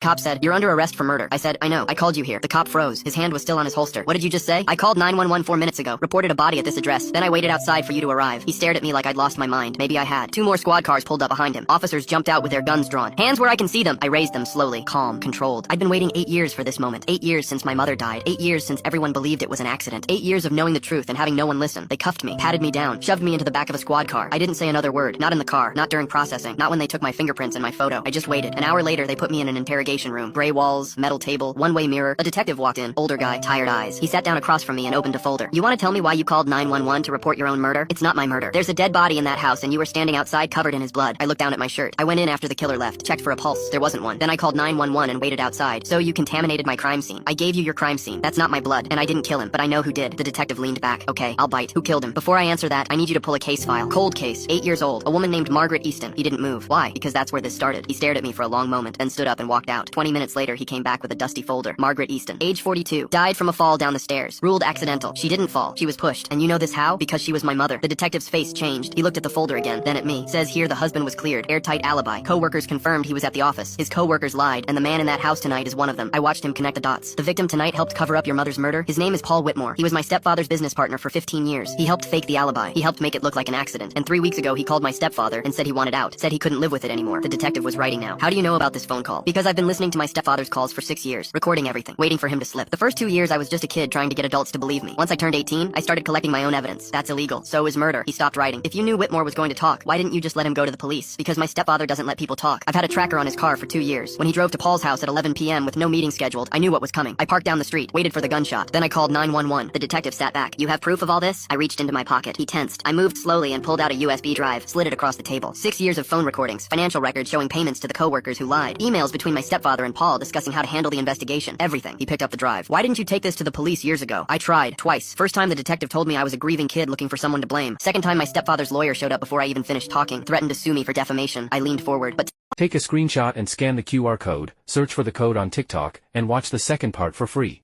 Cop said, "You're under arrest for murder." I said, "I know. I called you here." The cop froze. His hand was still on his holster. "What did you just say?" "I called 911 4 minutes ago. Reported a body at this address. Then I waited outside for you to arrive." He stared at me like I'd lost my mind. Maybe I had. 2 more squad cars pulled up behind him. Officers jumped out with their guns drawn. "Hands where I can see them." I raised them slowly, calm, controlled. I'd been waiting 8 years for this moment. 8 years since my mother died. 8 years since everyone believed it was an accident. 8 years of knowing the truth and having no one listen. They cuffed me, patted me down, shoved me into the back of a squad car. I didn't say another word. Not in the car. Not during processing. Not when they took my fingerprints and my photo. I just waited. An hour later, they put me in an interrogation room. Gray walls, metal table, one-way mirror. A detective walked in. Older guy, tired eyes. He sat down across from me and opened a folder. "You want to tell me why you called 911 to report your own murder?" "It's not my murder. There's a dead body in that house and you were standing outside covered in his blood." I looked down at my shirt. I went in after the killer left, checked for a pulse. There wasn't one. Then I called 911 and waited outside. "So you contaminated my crime scene." "I gave you your crime scene. That's not my blood, and I didn't kill him, but I know who did." The detective leaned back. "Okay, I'll bite. Who killed him?" "Before I answer that, I need you to pull a case file." Cold case. 8 years old. A woman named Margaret Easton. He didn't move. Why? Because that's where this started. He stared at me for a long moment, then stood up and walked out. 20 minutes later, he came back with a dusty folder. Margaret Easton. Age 42. Died from a fall down the stairs. Ruled accidental. She didn't fall. She was pushed. And you know this how? Because she was my mother. The detective's face changed. He looked at the folder again, then at me. Says here the husband was cleared. Airtight alibi. Co-workers confirmed he was at the office. His co-workers lied, and the man in that house tonight is one of them. I watched him connect the dots. The victim tonight helped cover up your mother's murder. His name is Paul Whitmore. He was my stepfather's business partner for 15 years. He helped fake the alibi. He helped make it look like an accident. And 3 weeks ago, he called my stepfather and said he wanted out. Said he couldn't live with it anymore. The detective was writing now. "How do you know about this phone call?" "Because I've been listening to my stepfather's calls for 6 years, recording everything, waiting for him to slip. The first 2 years, I was just a kid trying to get adults to believe me. Once I turned 18, I started collecting my own evidence. That's illegal. So is murder." He stopped writing. "If you knew Whitmore was going to talk, why didn't you just let him go to the police?" "Because my stepfather doesn't let people talk. I've had a tracker on his car for 2 years. When he drove to Paul's house at 11 p.m. with no meeting scheduled, I knew what was coming. I parked down the street, waited for the gunshot. Then I called 911. The detective sat back. "You have proof of all this?" I reached into my pocket. He tensed. I moved slowly and pulled out a USB drive, slid it across the table. 6 years of phone recordings, financial records showing payments to the co-workers who lied, emails between my stepfather and Paul discussing how to handle the investigation. Everything. He picked up the drive. "Why didn't you take this to the police years ago?" "I tried. Twice. First time the detective told me I was a grieving kid looking for someone to blame. Second time my stepfather's lawyer showed up before I even finished talking, threatened to sue me for defamation." I leaned forward, but Take a screenshot and scan the QR code, search for the code on TikTok, and watch the second part for free.